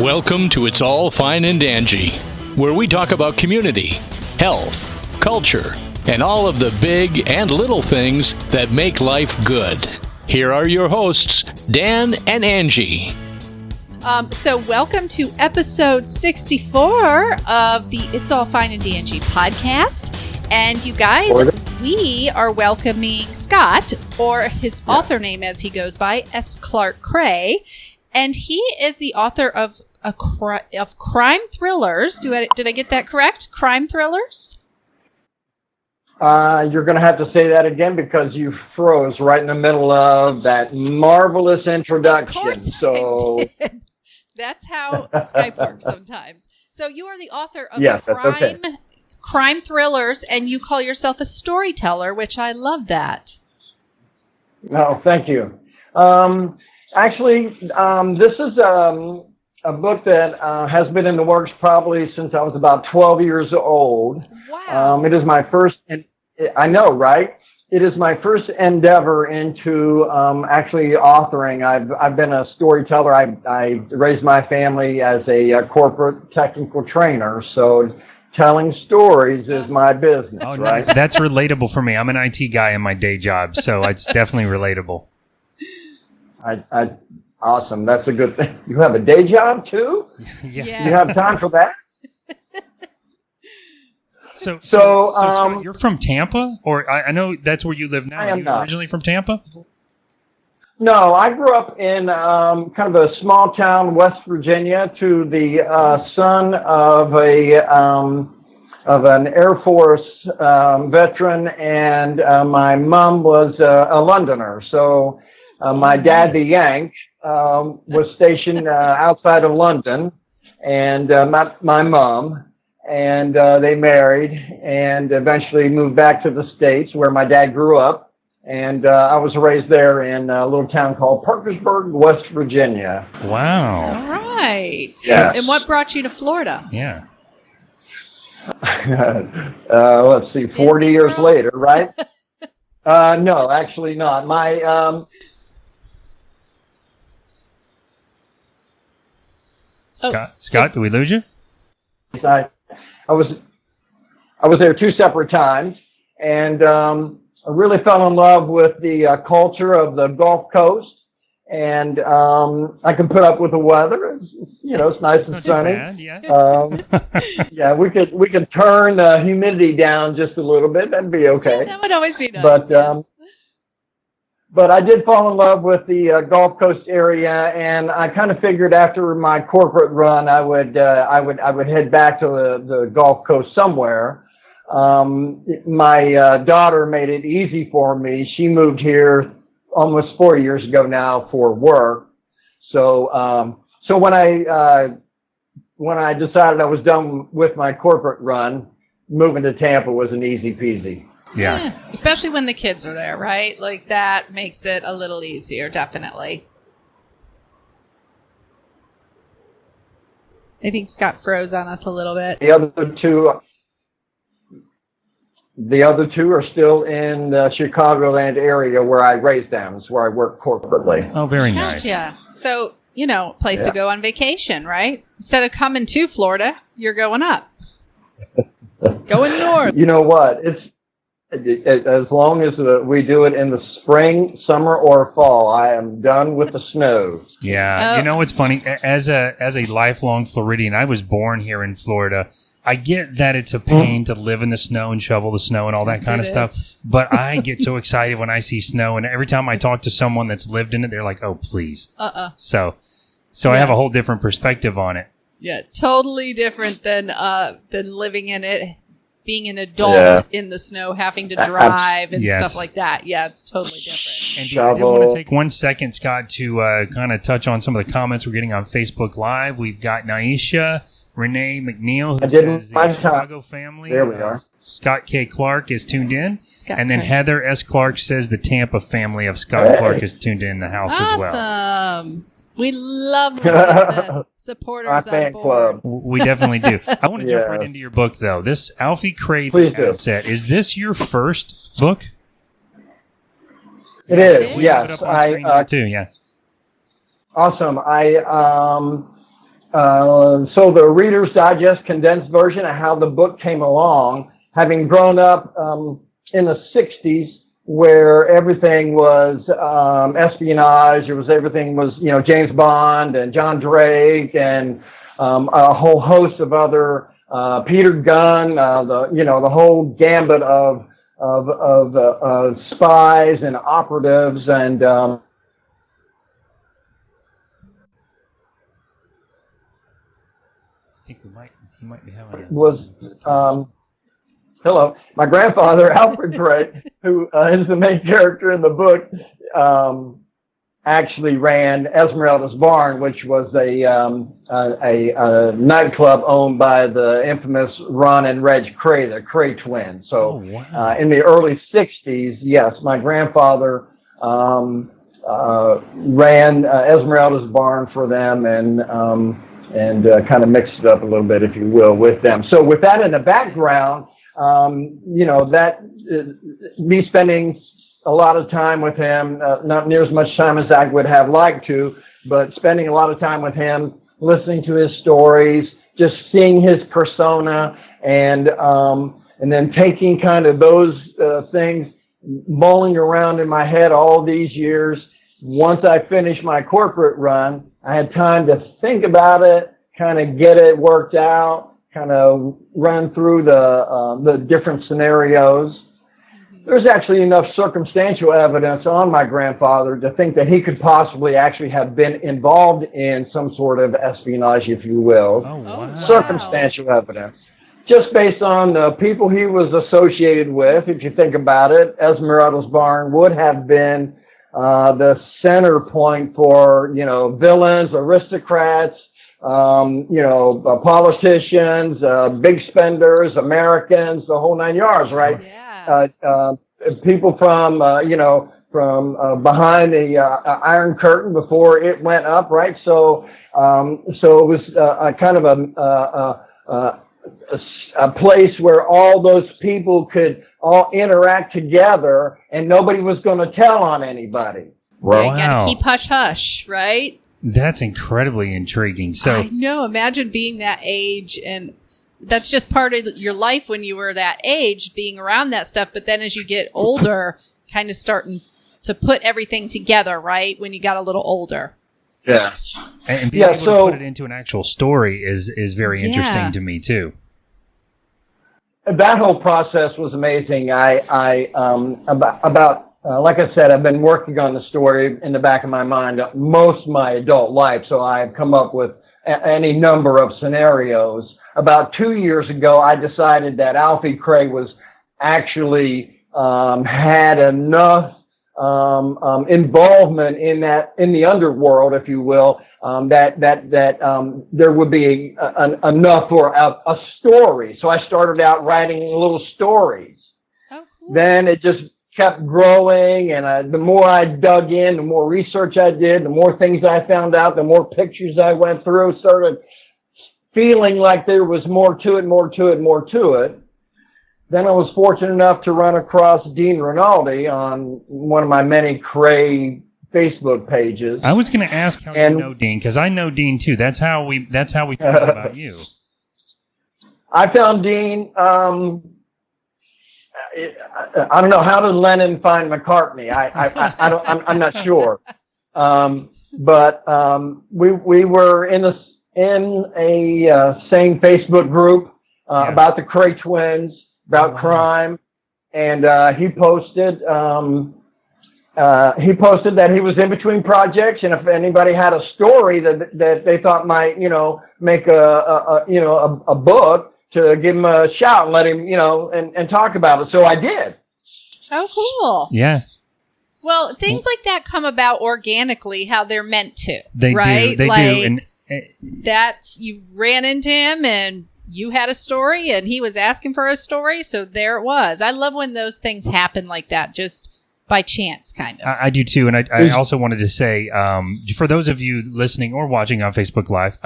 Welcome to It's All Fine and Dangy, where we talk about community, health, culture, and all of the big and little things that make life good. Here are your hosts, Dan and Angie. So welcome to episode 64 of the It's All Fine and Dangy podcast. And you guys, we are welcoming Scott, or his author name as he goes by, S. Clark Kray. And he is the author of crime thrillers. Did I get that correct? Crime thrillers? You're going to have to say that again because you froze right in the middle of that marvelous introduction. Of course I did. That's how Skype works sometimes. So you are the author of crime thrillers, and you call yourself a storyteller, which I love that. No, thank you. Actually, this is a book that has been in the works probably since I was about 12 years old. Wow. It is my first, I know, right? It is my first endeavor into actually authoring. I've been a storyteller. I raised my family as a corporate technical trainer, so telling stories is my business. Oh, right? Nice. That's relatable for me. I'm an IT guy in my day job, so it's definitely relatable. Awesome. That's a good thing. You have a day job too? Yeah. Yes. You have time for that? So Scott, you're from Tampa? Or I know that's where you live now. I am Are you not. originally from Tampa? No, I grew up in kind of a small town, West Virginia, to the son of an Air Force veteran, and my mom was a Londoner. So my dad, the Yank, was stationed outside of London, and my mom, and they married and eventually moved back to the States where my dad grew up. And I was raised there in a little town called Parkersburg, West Virginia. Wow. All right. Yeah. And what brought you to Florida? Yeah. Let's see, 40 Disney years World? later, right? No, actually not. My Scott, did we lose you? I was there two separate times, and I really fell in love with the culture of the Gulf Coast, and I can put up with the weather. It's nice and Not too sunny. bad, yeah. Yeah, we could turn the humidity down just a little bit. That'd be okay. Yeah, that would always be nice. But yes. But I did fall in love with the Gulf Coast area, and I kind of figured after my corporate run, I would head back to the Gulf Coast somewhere. My daughter made it easy for me. She moved here almost 4 years ago now for work. So when I decided I was done with my corporate run, moving to Tampa was an easy peasy. Yeah. Especially when the kids are there, right? Like that makes it a little easier, definitely. I think Scott froze on us a little bit. The other two are still in the Chicagoland area where I raised them. It's where I work corporately. Oh, very nice. Gotcha. So, place to go on vacation, right? Instead of coming to Florida, you're going up. Going north. You know what? As long as we do it in the spring, summer, or fall, I am done with the snows. Yeah. Oh. You know what's funny? As a lifelong Floridian, I was born here in Florida. I get that it's a pain to live in the snow and shovel the snow and all that Yes, kind of it stuff. is. But I get so excited when I see snow, and every time I talk to someone that's lived in it, they're like, "Oh, please." So I have a whole different perspective on it. Yeah, totally different than living in it, being an adult in the snow, having to drive and Yes. stuff like that. Yeah, it's totally different. And I did want to take 1 second, Scott, to kind of touch on some of the comments we're getting on Facebook Live. We've got Naisha Renee McNeil, who says the Chicago family. There we are. Scott K. Clark is tuned in. Scott And then K. Heather S. Clark says the Tampa family of Scott Clark is tuned in the house as well. Awesome. We love when we get the supporters Our on fan board. club. We definitely do. I want to jump Yeah. right into your book, though. This Alfie Kray Please do. asset, is this your first book? It is, Yeah. We yes. have it up on screen here too, yeah. Awesome. So the Reader's Digest condensed version of how the book came along, having grown up in the 60s where everything was espionage, everything was, James Bond and John Drake and a whole host of other, Peter Gunn, the whole gambit of spies and operatives and I think he might be having hello. My grandfather, Alfie Kray, who is the main character in the book, actually ran Esmeralda's Barn, which was a nightclub owned by the infamous Ron and Reg Kray, the Kray twins. So in the early 60s, yes, my grandfather ran Esmeralda's Barn for them and kind of mixed it up a little bit, if you will, with them. So with that in the background, me spending a lot of time with him, not near as much time as I would have liked to, but spending a lot of time with him, listening to his stories, just seeing his persona, and then taking kind of those things, mulling around in my head all these years. Once I finished my corporate run, I had time to think about it, kind of get it worked out, kind of run through the different scenarios. There's actually enough circumstantial evidence on my grandfather to think that he could possibly actually have been involved in some sort of espionage, if you will. Oh, wow. Circumstantial evidence. Just based on the people he was associated with, if you think about it, Esmeralda's Barn would have been the center point for, villains, aristocrats, politicians, big spenders, Americans, the whole nine yards, right? Yeah. People from behind the Iron Curtain before it went up, right? So it was a kind of a place where all those people could all interact together, and nobody was going to tell on anybody. Wow. You got to keep hush hush, right? That's incredibly intriguing. So I know. Imagine being that age, and that's just part of your life when you were that age, being around that stuff. But then as you get older, kind of starting to put everything together, right? When you got a little older. Yeah. And being able to put it into an actual story is very interesting to me too. That whole process was amazing. Like I said, I've been working on the story in the back of my mind most of my adult life, so I've come up with any number of scenarios. About 2 years ago, I decided that Alfie Kray was actually had enough involvement in the underworld, if you will, that there would be enough for a story. So I started out writing little stories. Oh, cool. Then it just kept growing, and the more I dug in, the more research I did, the more things I found out, the more pictures I went through, started feeling like there was more to it. Then I was fortunate enough to run across Dean Rinaldi on one of my many Kray Facebook pages. I was going to ask how you know Dean, because I know Dean too. That's how we found out about you. I found Dean. I don't know, how did Lennon find McCartney? I'm not sure. But we were in a same Facebook group about the Kray twins, about crime, and he posted that he was in between projects, and if anybody had a story that they thought might make a book, to give him a shout and let him and talk about it. So I did. Oh, cool. Yeah. Well, things like that come about organically, how they're meant to. They right? do. They do. And you ran into him and you had a story and he was asking for a story. So there it was. I love when those things happen like that, just by chance, kind of. I do too. And I also wanted to say, for those of you listening or watching on Facebook Live,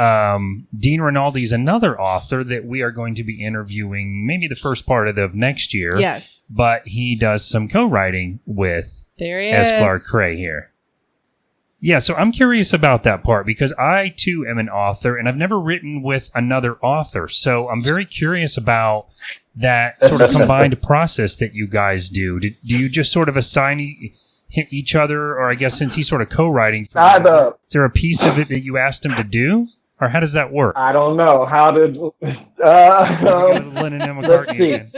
Dean Rinaldi is another author that we are going to be interviewing maybe the first part of next year. Yes. But he does some co-writing with S. Clark Kray here. Yeah, so I'm curious about that part because I, too, am an author, and I've never written with another author. So I'm very curious about that sort of combined process that you guys do. Do you just sort of assign each other, or I guess since he's sort of co-writing, for you, is there a piece of it that you asked him to do? Or how does that work? I don't know. How did... Lennon and McCartney again.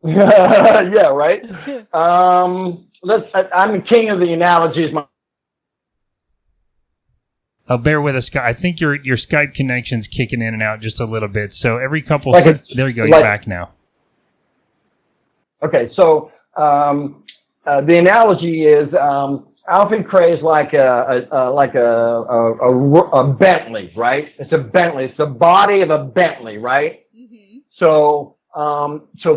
Yeah, right? I'm the king of the analogies. Oh, bear with us, Scott. I think your Skype connection's kicking in and out just a little bit. So every couple... there you go. You're back now. Okay, so the analogy is Alfie Kray is like a Bentley, right? It's a Bentley. It's the body of a Bentley, right? Mm-hmm. So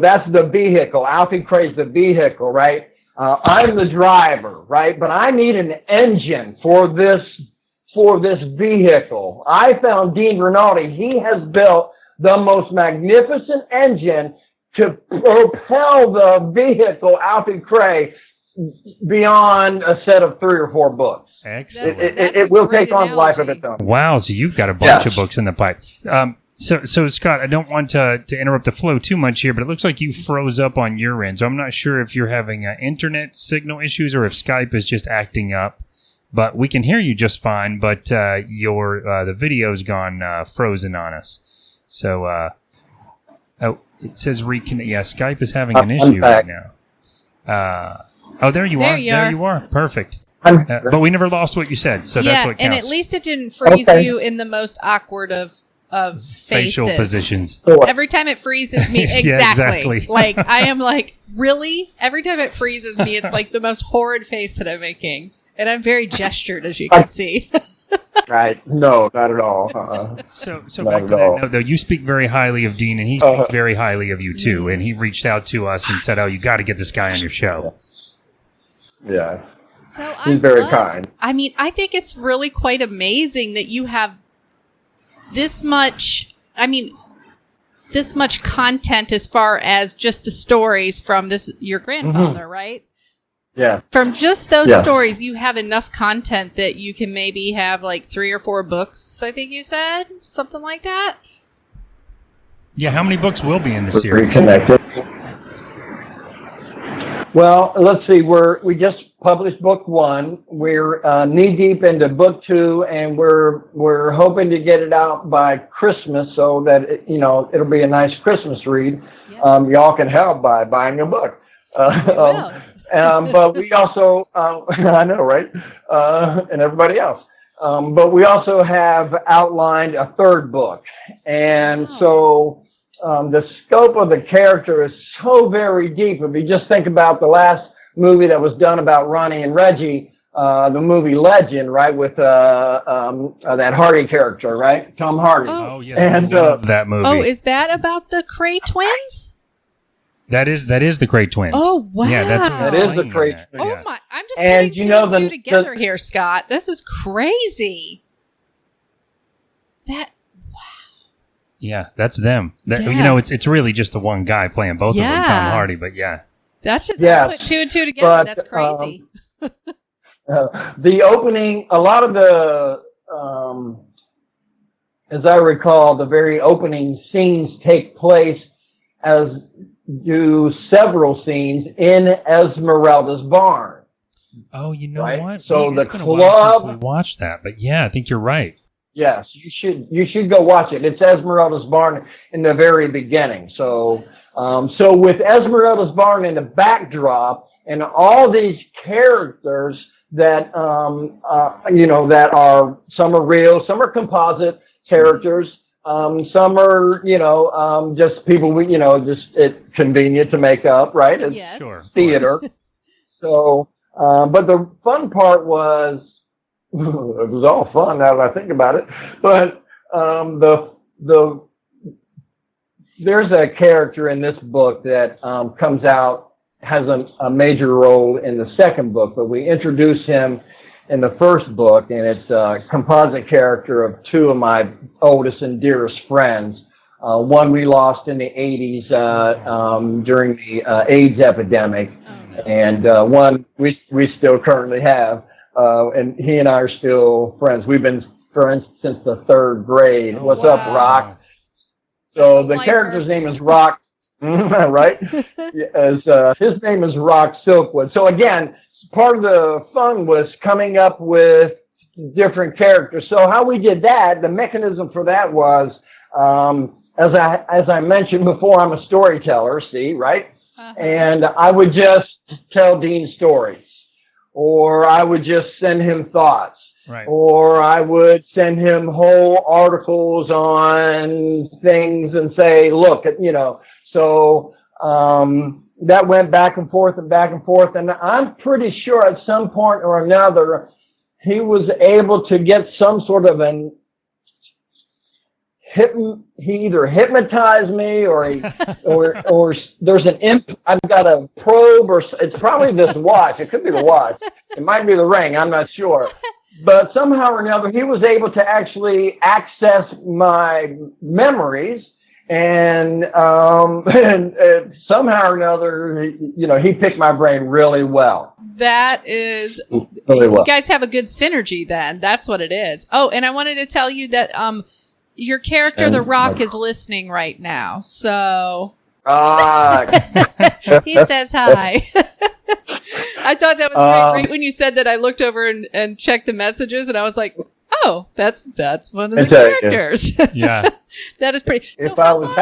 that's the vehicle. Alfie Kray is the vehicle, right? I'm the driver, right? But I need an engine for this vehicle. I found Dean Rinaldi. He has built the most magnificent engine to propel the vehicle, Alfie Kray, beyond a set of 3 or 4 books. Excellent. It will take on life of its own. Wow, so you've got a bunch of books in the pipe. So Scott, I don't want to interrupt the flow too much here, but it looks like you froze up on your end. So I'm not sure if you're having internet signal issues or if Skype is just acting up. But we can hear you just fine, but the video's gone frozen on us. So it says reconnect. Yeah, Skype is having an issue right now. There you are. There you are. Perfect. But we never lost what you said, so that's what counts. And at least it didn't freeze you in the most awkward of facial positions. Every time it freezes me, exactly. Like I am like, really? Every time it freezes me, it's like the most horrid face that I'm making. And I'm very gestured, as you can see. Right. No, not at all. So back to that note, though, you speak very highly of Dean, and he speaks very highly of you, too. And he reached out to us and said, oh, you got to get this guy on your show. Yeah. So he's very kind. I mean, I think it's really quite amazing that you have this much content as far as just the stories from your grandfather, right? Yeah. From just those stories, you have enough content that you can maybe have like 3 or 4 books, I think you said? Something like that? Yeah, how many books will be in the series? Reconnected. Well, let's see. We just published book 1. We're knee deep into book 2, and we're hoping to get it out by Christmas so that it'll be a nice Christmas read. Yep. Y'all can help by buying a book. But we also, I know, right? And everybody else. But we also have outlined a 3rd book. And so the scope of the character is so very deep. If you just think about the last movie that was done about Ronnie and Reggie, the movie Legend, right, with that Hardy character, right? Tom Hardy. Oh yeah, and that movie. Oh, is that about the Kray twins? That is the Kray twins. Oh wow! Yeah, that is the Kray twins. Oh my! I'm just putting two and two together here, Scott. This is crazy. Yeah, that's them. It's really just the one guy playing both of them, Tom Hardy. But that's just I put 2 and 2 together. But, that's crazy. The opening, a lot of the, as I recall, the very opening scenes take place as do several scenes in Esmeralda's barn. Oh, you know what? So it's been a while since we watched that, but I think you're right. Yes, you should go watch it. It's Esmeralda's barn in the very beginning. So with Esmeralda's barn in the backdrop and all these characters that that are, some are real, some are composite characters. Some are, just people it's convenient to make up, right? It's theater. So, but the fun part was, it was all fun now that I think about it, but there's a character in this book that comes out, has a major role in the 2nd book, but we introduce him in the 1st book, and it's a composite character of 2 of my oldest and dearest friends. One we lost in the 80s during the AIDS epidemic, and one we still currently have. and he and I are still friends. We've been friends since the 3rd grade. Oh, What's wow. up, Rock? That's So a the lifer. character's name is Rock, right? His name is Rock Silkwood. So again, part of the fun was coming up with different characters. So how we did that, the mechanism for that was, as I mentioned before, I'm a storyteller, see, right? Uh-huh. And I would just tell Dean stories, or I would just send him thoughts. Right. Or I would send him whole articles on things and say, look, so that went back and forth. And I'm pretty sure at some point or another, he was able to get some sort of he either hypnotized me or there's I've got a probe, or it's probably this watch. It could be the watch. It might be the ring. I'm not sure. But somehow or another, he was able to actually access my memories, and somehow or another, he picked my brain really well. That is, Really well. you guys have a good synergy then. That's what it is. Oh, and I wanted to tell you that your character, And The Rock, my- is listening right now. So Ah, he says hi. I thought that was great when you said that. I looked over and checked the messages, and I was like, "Oh, that's one of the characters." Yeah. That is pretty. So if I was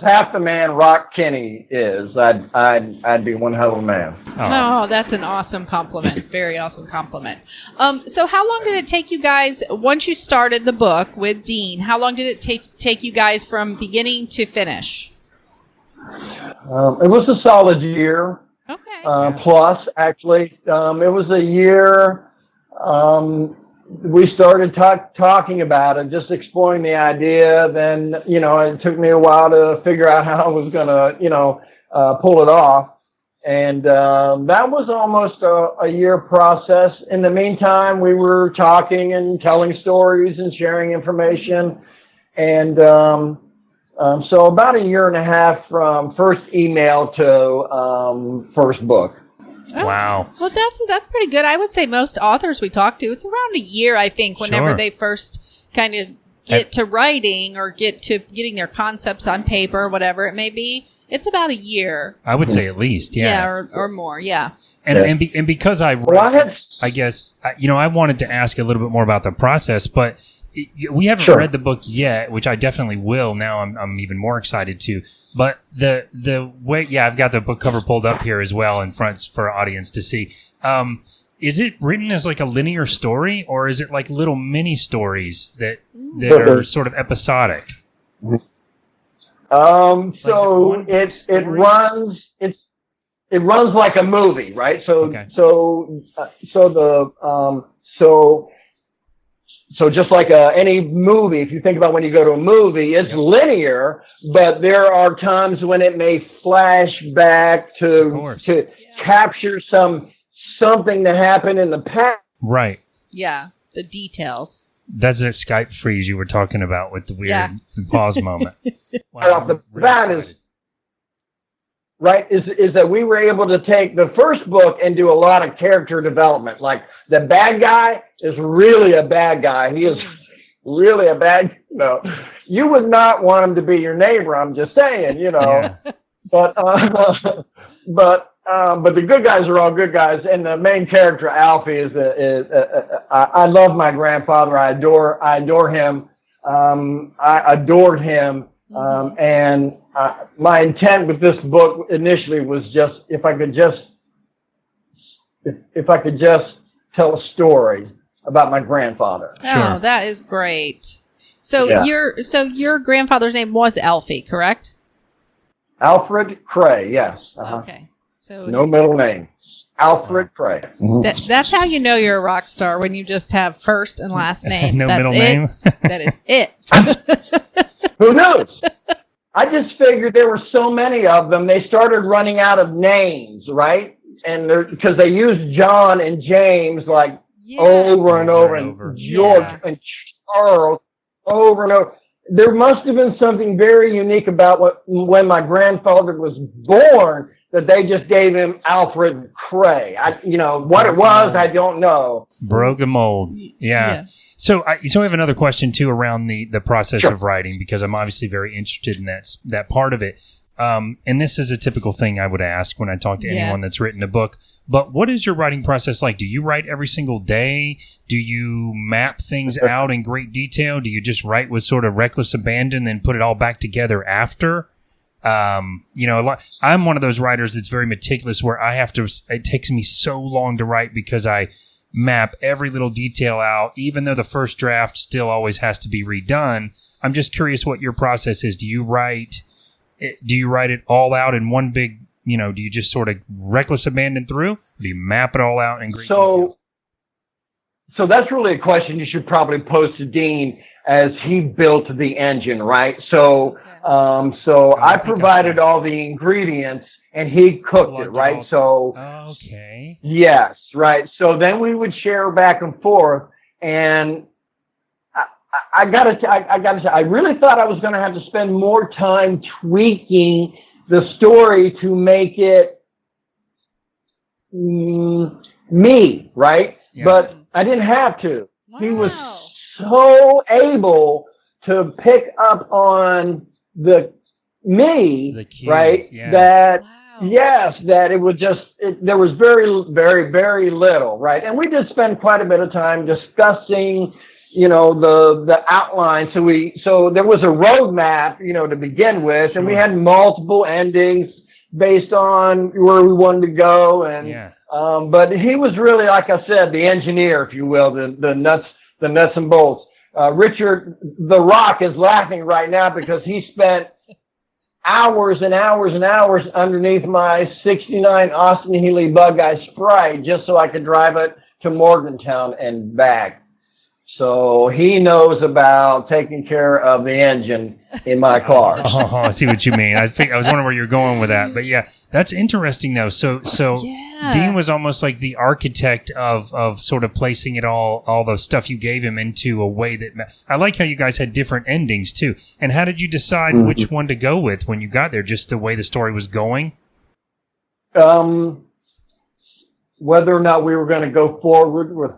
half the man Rock Kenny is, I'd be one hell of a man. Oh, that's an awesome compliment. Very awesome compliment. So how long did it take you guys, once you started the book with Dean, how long did it take you guys from beginning to finish? It was a solid year. Okay. Plus, actually, it was a year. We started talking about it, just exploring the idea. Then, it took me a while to figure out how I was going to, pull it off. And that was almost a year process. In the meantime, we were talking and telling stories and sharing information. And so about a year and a half from first email to first book. Oh, Wow. Well, that's pretty good. I would say most authors we talk to, it's around a year, I think, whenever Sure. they first kind of get to writing or get to getting their concepts on paper or whatever it may be. It's about a year. I would say at least, yeah. or more, yeah. And because I Well, I guess, I wanted to ask a little bit more about the process, but we haven't Sure. read the book yet, which I definitely will. Now I'm even more excited to. But the way, I've got the book cover pulled up here as well in front for our audience to see. Is it written as like a linear story, or is it like little mini stories that are sort of episodic? So it runs like a movie, right? So Okay. So just like any movie, if you think about when you go to a movie, it's linear, but there are times when it may flash back to capture something that happened in the past. Right. Yeah, the details. That's a Skype freeze you were talking about with the weird pause moment. Right off the I'm really bat excited. is that we were able to take the first book and do a lot of character development. Like the bad guy is really a bad guy. He is really a bad, you would not want him to be your neighbor. I'm just saying, Yeah. but the good guys are all good guys. And the main character, Alfie, I love my grandfather. I adore him. I adored him. And my intent with this book initially was just if I could just tell a story about my grandfather. Oh, that is great. So your grandfather's name was Alfie, correct? Alfred Kray, yes. Uh-huh. Okay. So No middle name. Alfred Kray. that's how you know you're a rock star, when you just have first and last name. No That's middle it. name? That is it. Who knows? I just figured there were so many of them, they started running out of names, right? And because they used John and James like over and over, and George and Charles over and over. There must have been something very unique about when my grandfather was born that they just gave him Alfie Kray. What it was, I don't know. Broke the mold. Yeah. So I have another question too around the process Sure. of writing, because I'm obviously very interested in that part of it. And this is a typical thing I would ask when I talk to anyone that's written a book. But what is your writing process like? Do you write every single day? Do you map things out in great detail? Do you just write with sort of reckless abandon, then put it all back together after? I'm one of those writers that's very meticulous, where it takes me so long to write because I map every little detail out, even though the first draft still always has to be redone. I'm just curious what your process is. Do you write it all out in one big, do you just sort of reckless abandon through? Or do you map it all out in great detail? So that's really a question you should probably pose to Dean, as he built the engine, right? So, I provided all the ingredients and he cooked it, right? Okay. Yes, right. So then we would share back and forth, and I gotta say, I really thought I was going to have to spend more time tweaking the story to make it me, right? Yeah. But I didn't have to. Wow. He was so able to pick up on the cues, right? Yeah. That it was there was very, very, very little, right? And we did spend quite a bit of time discussing, the outline. So there was a roadmap, to begin with, sure. And we had multiple endings based on where we wanted to go. And, but he was really, like I said, the engineer, if you will, the nuts and bolts. Richard The Rock is laughing right now because he spent hours and hours and hours underneath my 69 Austin Healey Bug Eye Sprite just so I could drive it to Morgantown and back. So he knows about taking care of the engine in my car. Oh, I see what you mean. I was wondering where you're going with that, but yeah, that's interesting though. So Dean was almost like the architect of sort of placing it all the stuff you gave him into a way that I like how you guys had different endings too. And how did you decide which one to go with when you got there? Just the way the story was going? Whether or not we were going to go forward with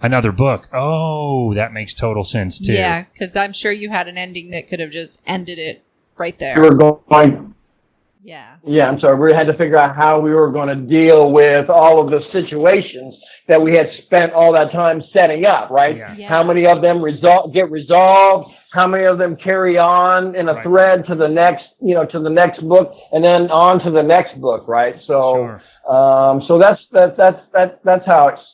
another book. Oh, that makes total sense too. Yeah, because I'm sure you had an ending that could have just ended it right there. We were going. Yeah. Yeah, I'm sorry. We had to figure out how we were going to deal with all of the situations that we had spent all that time setting up, right? Yeah. How many of them get resolved? How many of them carry on in a thread to the next, to the next book, and then on to the next book, right? So, so that's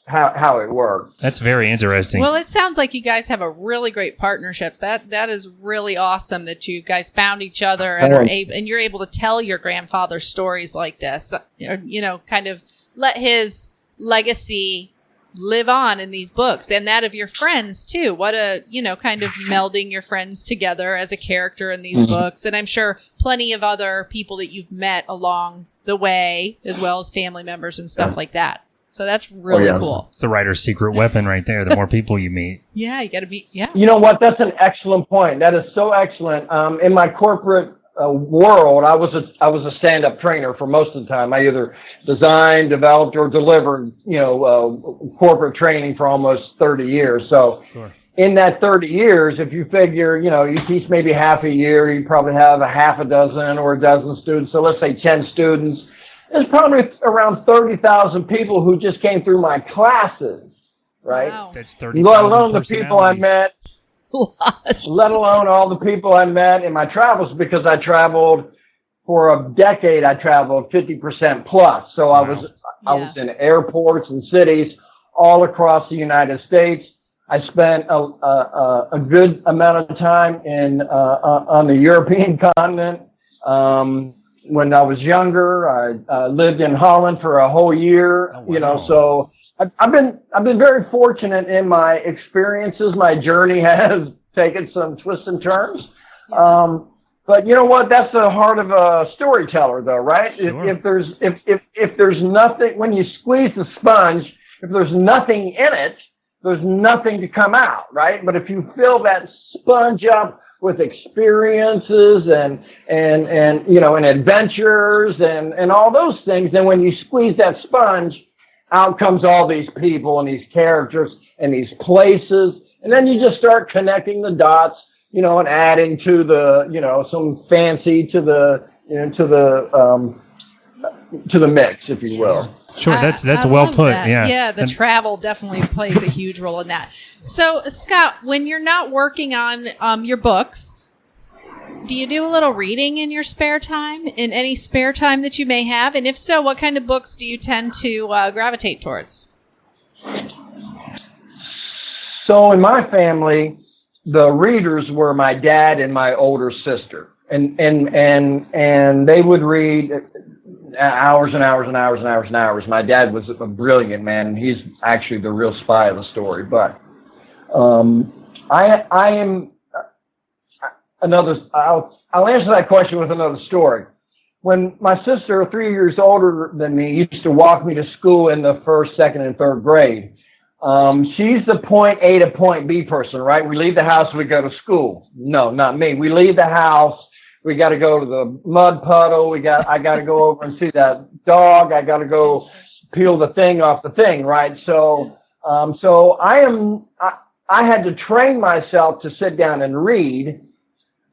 how it works. That's very interesting. Well, it sounds like you guys have a really great partnership. That is really awesome that you guys found each other and you're able to tell your grandfather's stories like this. Kind of let his legacy live on in these books, and that of your friends too. What a, kind of melding your friends together as a character in these books. And I'm sure plenty of other people that you've met along the way, as well as family members and stuff like that. So that's really cool. It's the writer's secret weapon right there. The more people you meet. Yeah, you got to be, You know what? That's an excellent point. That is so excellent. In my corporate world, I was a stand-up trainer for most of the time. I either designed, developed, or delivered, corporate training for almost 30 years. So in that 30 years, if you figure, you teach maybe half a year, you probably have a half a dozen or a dozen students. So let's say 10 students. There's probably around 30,000 people who just came through my classes, right? Wow. That's 30,000 let alone the people I met. Let alone all the people I met in my travels, because I traveled for a decade. I traveled 50% plus. So I was in airports and cities all across the United States. I spent a good amount of time on the European continent. When I was younger, I lived in Holland for a whole year. Oh, wow. So I've been very fortunate in my experiences. My journey has taken some twists and turns. But you know what? That's the heart of a storyteller, though, right? Sure. If there's nothing, when you squeeze the sponge, if there's nothing in it, there's nothing to come out, right? But if you fill that sponge up with experiences and and adventures and all those things. And when you squeeze that sponge, out comes all these people and these characters and these places, and then you just start connecting the dots, and adding to the some fancy to the to the mix, if you will. Sure, that's well put. That. Yeah, the travel definitely plays a huge role in that. So, Scott, when you're not working on your books, do you do a little reading in your spare time, in any spare time that you may have? And if so, what kind of books do you tend to gravitate towards? So in my family, the readers were my dad and my older sister. And they would read hours and hours and hours and hours and hours. My dad was a brilliant man, and he's actually the real spy of the story. But I am another. I'll answer that question with another story. When my sister, 3 years older than me, used to walk me to school in the first, second, and third grade. She's the point A to point B person, right? We leave the house, we go to school. No, not me. We leave the house. We got to go to the mud puddle. I got to go over and see that dog. I got to go peel the thing off the thing, right? So I had to train myself to sit down and read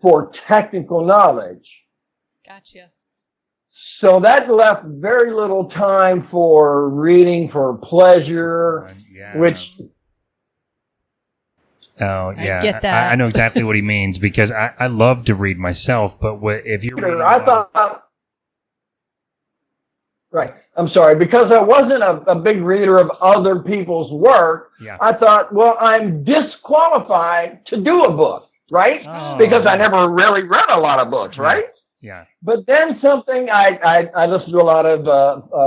for technical knowledge. Gotcha. So that left very little time for reading for pleasure, which. Oh, yeah. I get that. I know exactly what he means, because I love to read myself, but if you're reading... Right. I'm sorry. Because I wasn't a big reader of other people's work, I thought, well, I'm disqualified to do a book, right? Oh. Because I never really read a lot of books, right? Yeah. But then I listened to a lot of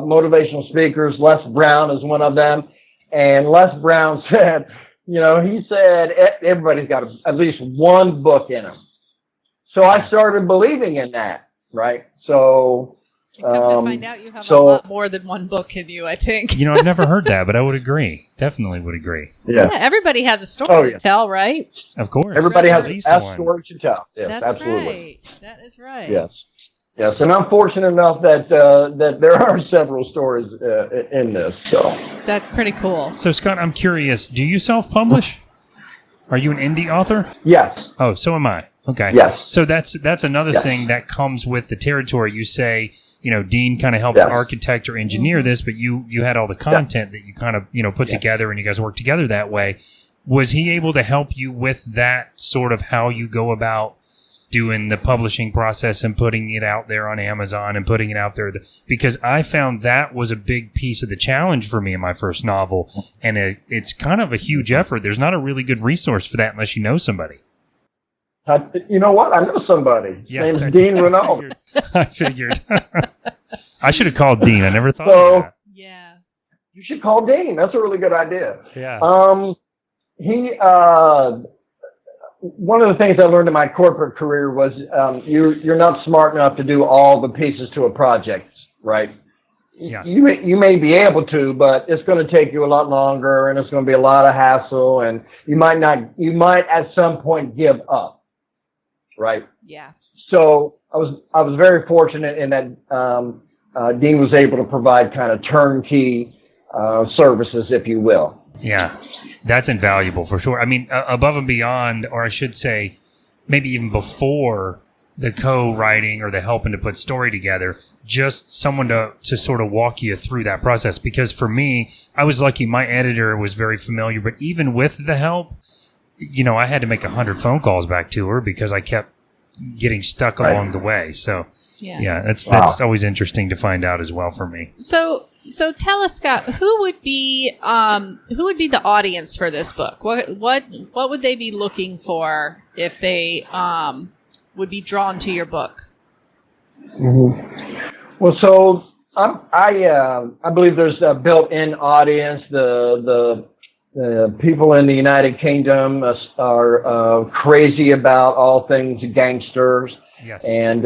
motivational speakers. Les Brown is one of them. And Les Brown said... he said everybody's got at least one book in them. So I started believing in that, right? So, come to find out, you have a lot more than one book in you, I think. I've never heard that, but I would agree. Definitely would agree. Yeah, everybody has a story to tell, right? Of course. Everybody has at least a story to tell. Yes, That's absolutely. right. That is right. Yes, and I'm fortunate enough that there are several stories in this. So that's pretty cool. So, Scott, I'm curious. Do you self-publish? Are you an indie author? Yes. Oh, so am I. Okay. Yes. So that's another thing that comes with the territory. You say, Dean kind of helped architect or engineer this, but you had all the content that you kind of put together, and you guys worked together that way. Was he able to help you with that sort of how you go about doing the publishing process and putting it out there on Amazon and putting it out there? Because I found that was a big piece of the challenge for me in my first novel. And it's kind of a huge effort. There's not a really good resource for that unless you know somebody. You know what? I know somebody. His name's Dean Renault. I figured. I should have called Dean. I never thought of that. Yeah. You should call Dean. That's a really good idea. Yeah. One of the things I learned in my corporate career was you're not smart enough to do all the pieces to a project, right? Yeah. You may be able to, but it's going to take you a lot longer, and it's going to be a lot of hassle, and you might at some point give up, right? Yeah. So I was very fortunate in that Dean was able to provide kind of turnkey services, if you will. Yeah. That's invaluable for sure. I mean, above and beyond, or I should say, maybe even before the co-writing or the helping to put story together, just someone to sort of walk you through that process. Because for me, I was lucky my editor was very familiar, but even with the help, I had to make 100 phone calls back to her because I kept getting stuck along the way. So that's always interesting to find out as well for me. So tell us, Scott, who would be the audience for this book? What would they be looking for if they would be drawn to your book? Mm-hmm. Well, so I believe there's a built-in audience. The people in the United Kingdom are crazy about all things gangsters. Yes. And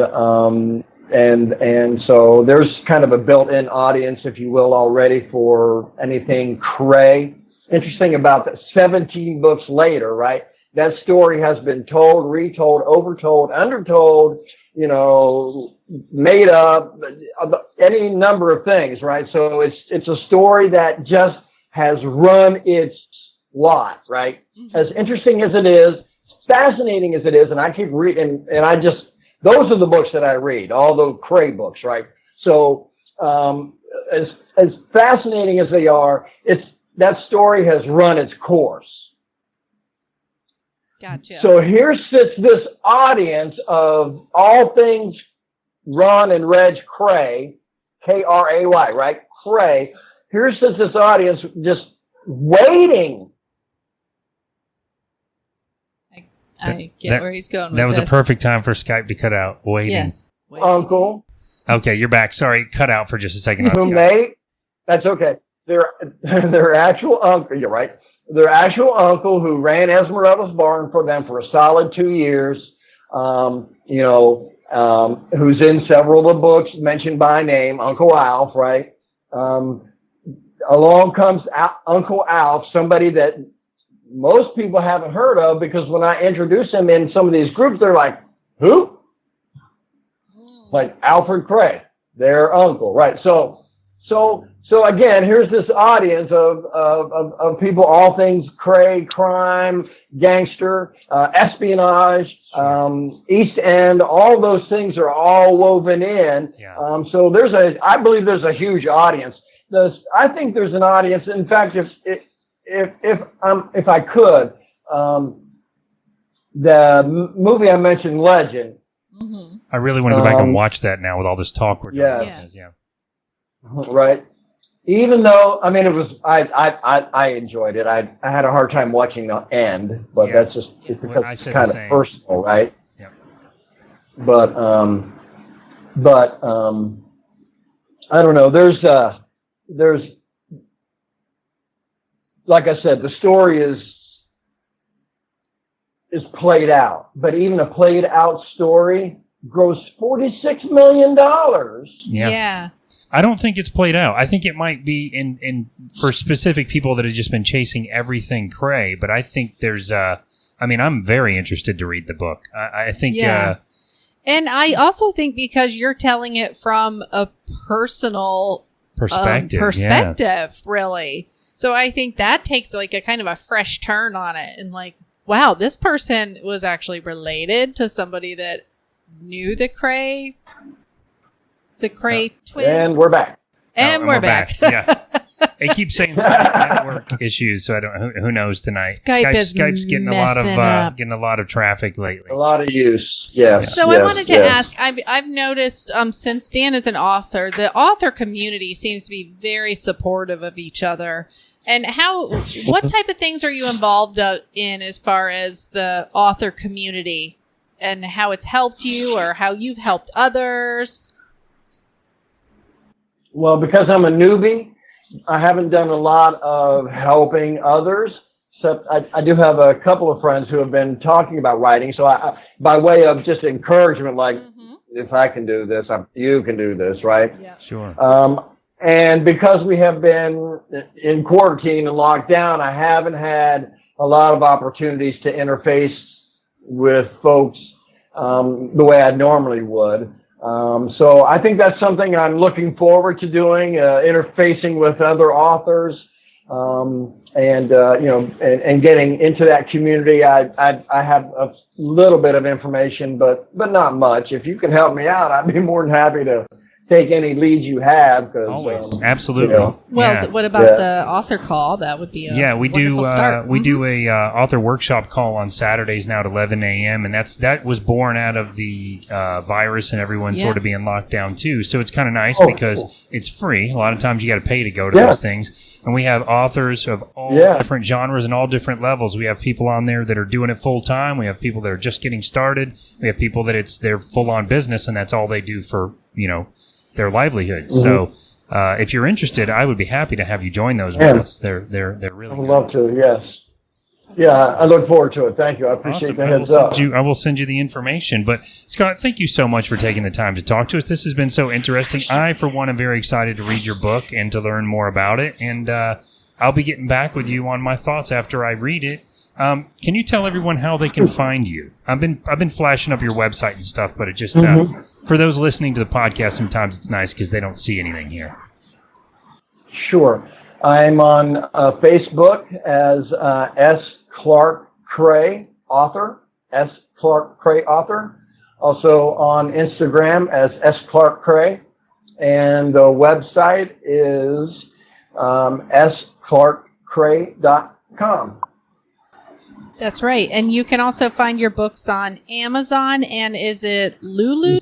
so there's kind of a built-in audience, if you will, already for anything Kray. Interesting about that, 17 books later, right? that story has been told, retold, overtold, undertold, made up, any number of things, right? So it's a story that just has run its lot, right? Mm-hmm. As interesting as it is, fascinating as it is, and I keep reading, and those are the books that I read, all the Kray books, right? So, as fascinating as they are, that story has run its course. Gotcha. So here sits this audience of all things Ron and Reg Kray, K-R-A-Y, right? Kray. Here sits this audience just waiting. I get where he's going with That was this. a perfect time for Skype to cut out. Waiting. Yes. Uncle. Okay, you're back. Sorry, cut out for just a second. That's okay. Their actual uncle, you're right. Their actual uncle who ran Esmeralda's barn for them for a solid 2 years, who's in several of the books mentioned by name, Uncle Alf, right? Along comes Uncle Alf, somebody that most people haven't heard of, because when I introduce him in some of these groups, they're like, who? Like Alfred Kray, their uncle, right? So again, here's this audience of people, all things Kray, crime, gangster, espionage, East End, all those things are all woven in. Yeah. So I believe there's a huge audience. I think there's an audience. In fact, if I could, the movie I mentioned, Legend. Mm-hmm. I really want to go back and watch that now with all this talk we're doing. Yeah. Right. Even though, it was, I enjoyed it. I had a hard time watching the end, but that's just it's because it's kind of personal, right? Yeah. But I don't know. There's, like I said, the story is played out, but even a played out story grossed $46 million. Yeah. I don't think it's played out. I think it might be in for specific people that have just been chasing everything Kray, but I think there's I'm very interested to read the book. I think and I also think because you're telling it from a personal perspective, really. So I think that takes like a kind of a fresh turn on it, and like, wow, this person was actually related to somebody that knew the Kray twins. And we're back. And we're back. Yeah. It keeps saying Skype network issues, so I don't. Who knows tonight? Skype's getting a lot of traffic lately. A lot of use. Yeah. So I wanted to ask. I've noticed since Dan is an author, the author community seems to be very supportive of each other. And what type of things are you involved in as far as the author community, and how it's helped you or how you've helped others? Well, because I'm a newbie, I haven't done a lot of helping others. So I do have a couple of friends who have been talking about writing. So I by way of just encouragement, like, if I can do this, you can do this, right? Yeah. Sure. And because we have been in quarantine and locked down, I haven't had a lot of opportunities to interface with folks the way I normally would. So I think that's something I'm looking forward to doing, interfacing with other authors, and getting into that community. I have a little bit of information, but not much. If you can help me out, I'd be more than happy to take any leads you have. Always. Absolutely. Well, what about the author call? That would be we do start. We do a author workshop call on Saturdays now at 11 a.m. and that was born out of the virus and everyone sort of being locked down too. So it's kind of nice because it's free. A lot of times you got to pay to go to those things. And we have authors of all different genres and all different levels. We have people on there that are doing it full time. We have people that are just getting started. We have people that they're full on business and that's all they do for their livelihood. So if you're interested, I would be happy to have you join those with us. They're really I would love to, yes. Yeah, I look forward to it. Thank you. I appreciate the heads up. I will send you the information. But Scott, thank you so much for taking the time to talk to us. This has been so interesting. I, for one, am very excited to read your book and to learn more about it. And I'll be getting back with you on my thoughts after I read it. Can you tell everyone how they can find you? I've been flashing up your website and stuff, but it just for those listening to the podcast, sometimes it's nice because they don't see anything here. Sure. I'm on Facebook as S. Clark Kray, author. S. Clark Kray, author. Also on Instagram as S. Clark Kray. And the website is sclarkkray.com. That's right. And you can also find your books on Amazon, and is it Lulu?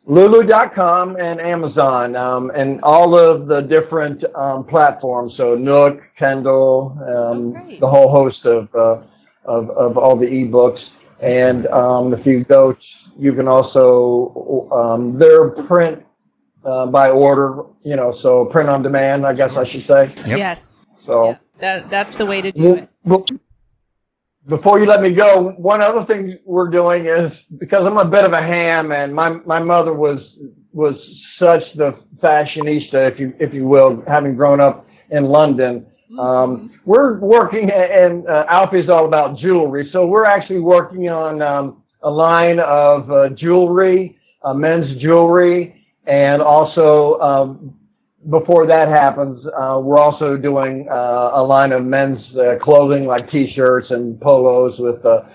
Lulu.com and Amazon, and all of the different platforms. So Nook, Kindle, the whole host of all the ebooks. And if you go, you can also they're print by order. So print on demand, I guess I should say. Yep. Yes. So that's the way to do it. Before you let me go, one other thing we're doing is, because I'm a bit of a ham, and my mother was such the fashionista, if you will, having grown up in London. We're working, and Alfie's all about jewelry, so we're actually working on a line of jewelry, men's jewelry, and also before that happens, we're also doing a line of men's clothing, like T-shirts and polos with the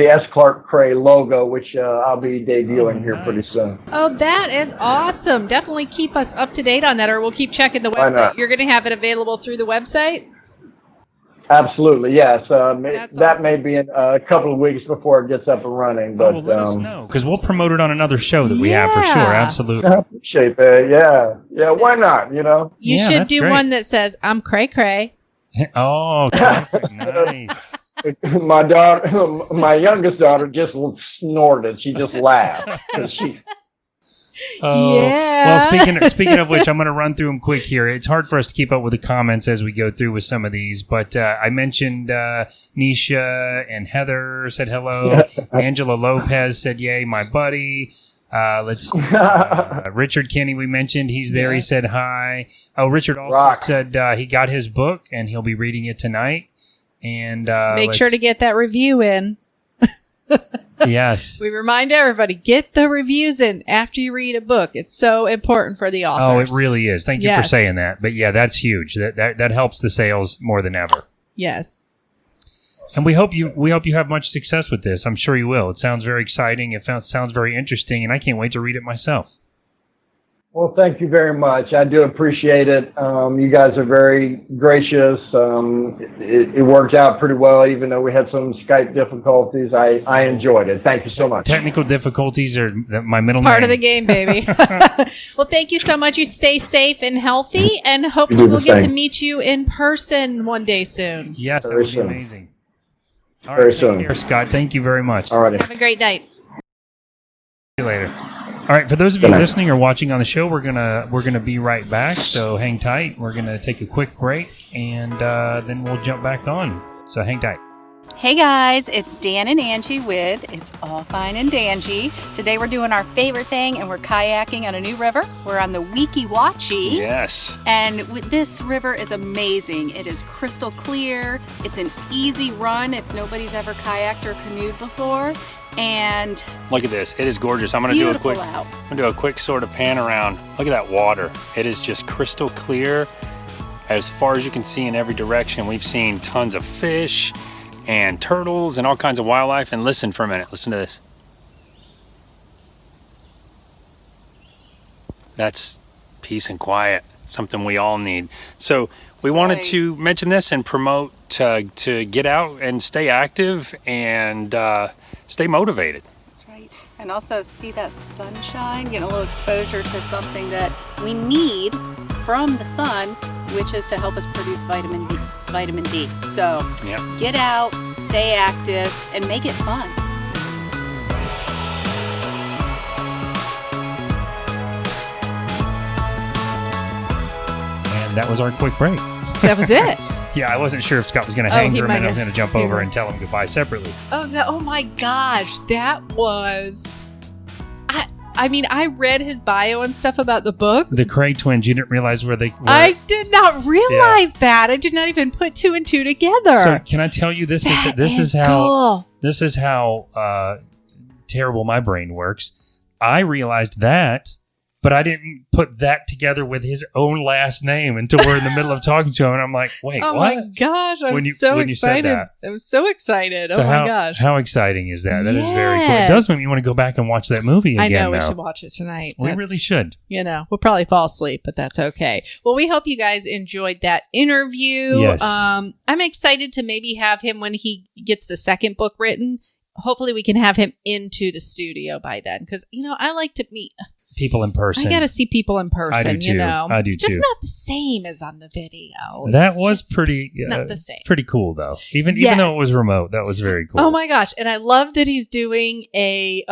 S. Clark Kray logo, which I'll be debuting here pretty soon. Oh, that is awesome. Definitely keep us up to date on that, or we'll keep checking the Why website. not? You're going to have it available through the website? Absolutely, yes. That's that awesome. may be in a couple of weeks before it gets up and running. But let us know, because we'll promote it on another show that we have for sure. Yeah. Absolutely. I appreciate that. Yeah. Why not? You Yeah, should that's do great. one that says, I'm Kray Kray. Oh, perfect. Nice. My youngest daughter just snorted. She just laughed. 'Cause Oh, Yeah. Well, speaking of which, I'm going to run through them quick here. It's hard for us to keep up with the comments as we go through with some of these, but I mentioned Nisha and Heather said hello. Angela Lopez said, yay, my buddy. Richard Kenny, we mentioned. He's there. Yeah. He said hi. Oh, Richard also Rock. said he got his book and he'll be reading it tonight. And Make sure to get that review in. Yes. We remind everybody, get the reviews in after you read a book. It's so important for the authors. Oh, it really is. Thank you for Yes. saying that. But yeah, that's huge. That helps the sales more than ever. Yes. And we hope you have much success with this. I'm sure you will. It sounds very exciting. It sounds very interesting, and I can't wait to read it myself. Well, thank you very much. I do appreciate it. You guys are very gracious. It worked out pretty well, even though we had some Skype difficulties. I enjoyed it. Thank you so much. Technical difficulties are my middle name. Part of the game, baby. Well, thank you so much. You stay safe and healthy, and hopefully You do the we'll get to same. meet you in person one day soon. Yes, that Very would be soon. amazing. All Very right, take soon. care, Scott. Thank you very much. All righty. Have a great night. See you later. All right, for those of you listening or watching on the show, we're gonna be right back. So hang tight. We're gonna take a quick break, and then we'll jump back on. So hang tight. Hey guys, it's Dan and Angie with It's All Fine and Dangy. Today we're doing our favorite thing and we're kayaking on a new river. We're on the Weeki Wachee. Yes. And this river is amazing. It is crystal clear. It's an easy run if nobody's ever kayaked or canoed before. And Look at this. It is gorgeous. I'm going to do a beautiful quick out. I'm going to do a quick sort of pan around. Look at that water. It is just crystal clear as far as you can see in every direction. We've seen tons of fish and turtles and all kinds of wildlife. And listen for a minute. Listen to this. That's peace and quiet, something we all need. So we wanted right. to mention this and promote to get out and stay active and stay motivated. That's right. And also see that sunshine, get a little exposure to something that we need from the sun, which is to help us produce vitamin D. So Yep. get out, stay active, and make it fun. And that was our quick break. That was it. Yeah, I wasn't sure if Scott was going to Oh, hang he for a might minute. I was have. going to jump He over might. and tell him goodbye separately. Oh my gosh, that was. I mean, I read his bio and stuff about the book. The Kray twins, you didn't realize where they were. I did not realize that. I did not even put 2 and 2 together. So can I tell you, this is how terrible my brain works. I realized that, but I didn't put that together with his own last name until we're in the middle of talking to him, and I'm like, wait, oh what? my gosh, I'm when you so said excited. that. I'm so excited. So oh my gosh. How exciting is that? That is very cool. It Yes. does make me want to go back and watch that movie again. I know, we now. should watch it tonight. We really should. We'll probably fall asleep, but that's okay. Well, we hope you guys enjoyed that interview. Yes. I'm excited to maybe have him when he gets the second book written. Hopefully we can have him into the studio by then because, I like to meet people in person. I got to see people in person, I do too. I do it's just too. not the same as on the video. That It's was just pretty not the same. Pretty cool though. Even Yes. though it was remote, that was very cool. Oh my gosh. And I love that he's doing a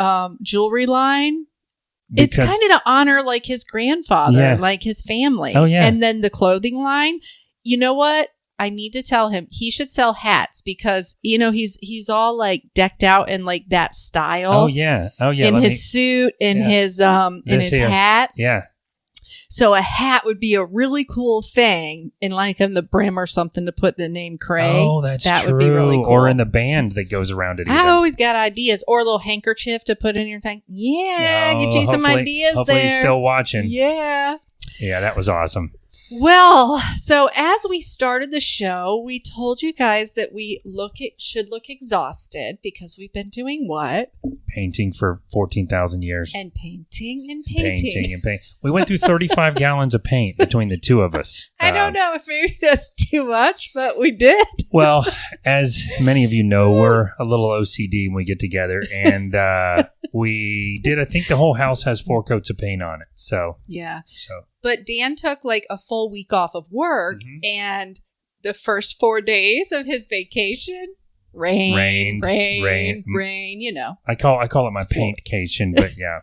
jewelry line. It's Because- kind of to honor like his grandfather, Yeah. like his family. Oh, yeah. And then the clothing line. You know what? I need to tell him he should sell hats because he's all like decked out in like that style. Oh yeah. In his suit, in Yeah. his in This his here. hat. Yeah. So a hat would be a really cool thing, in like on the brim or something to put the name Kray. Oh, that's that true. would be really cool. Or in the band that goes around it. I even. always got ideas, or a little handkerchief to put in your thing. Yeah, get you some ideas Hopefully there. he's still watching. Yeah. Yeah, that was awesome. Well, so as we started the show, we told you guys that we should look exhausted because we've been doing what? Painting for 14,000 years. And painting and painting. And paint. We went through 35 gallons of paint between the two of us. I don't know if maybe that's too much, but we did. Well, as many of you know, we're a little OCD when we get together, and we did. I think the whole house has 4 coats of paint on it. So Yeah. But Dan took like a full week off of work, and the first 4 days of his vacation, rain. I call it my paintcation, but yeah.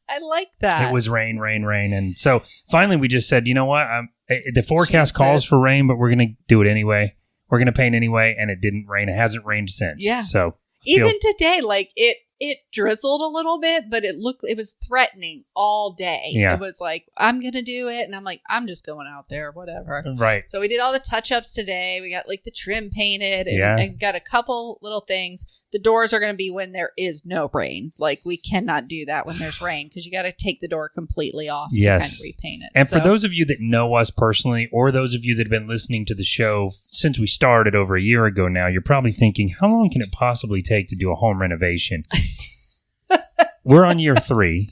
I like that. It was rain, and so finally we just said, you know what? The forecast calls for rain, but we're going to do it anyway. We're going to paint anyway, and it didn't rain. It hasn't rained since. Yeah. So even today, like it drizzled a little bit, but it was threatening all day. Yeah. It was like, I'm going to do it. And I'm like, I'm just going out there, whatever. Right. So we did all the touch-ups today. We got like the trim painted and, Yeah. and got a couple little things. The doors are going to be when there is no rain. Like we cannot do that when there's rain because you got to take the door completely off to kind of repaint it. And for those of you that know us personally, or those of you that have been listening to the show since we started over a year ago now, you're probably thinking, how long can it possibly take to do a home renovation? We're on year 3.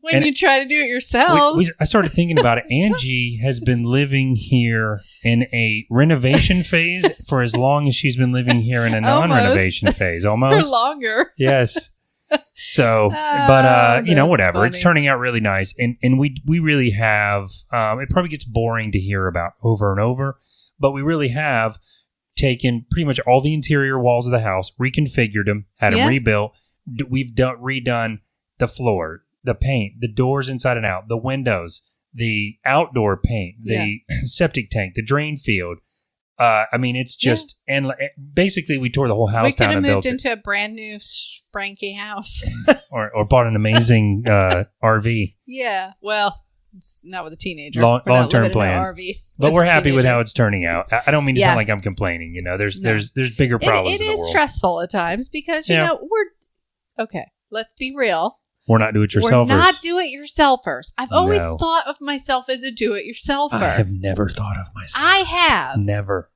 When you try to do it yourself. I started thinking about it. Angie has been living here in a renovation phase for as long as she's been living here in a non-renovation phase. Almost. For longer. Yes. So, whatever. funny. It's turning out really nice. And we really have, it probably gets boring to hear about over and over, but we really have taken pretty much all the interior walls of the house, reconfigured them, had them rebuilt. We've redone the floor, the paint, the doors inside and out, the windows, the outdoor paint, the septic tank, the drain field. It's just, and basically we tore the whole house down and built it. We could have moved into a brand new spranky house. or bought an amazing RV. Yeah, well, it's not with a teenager. Long-term plans. But we're happy with how it's it's turning out. I don't mean to sound like I'm complaining. There's bigger problems in the world. It is stressful at times because, okay, let's be real. We're not do-it-yourselfers. We're not do-it-yourselfers. I've always thought of myself as a do-it-yourselfer. I have never thought of myself. I have. Never.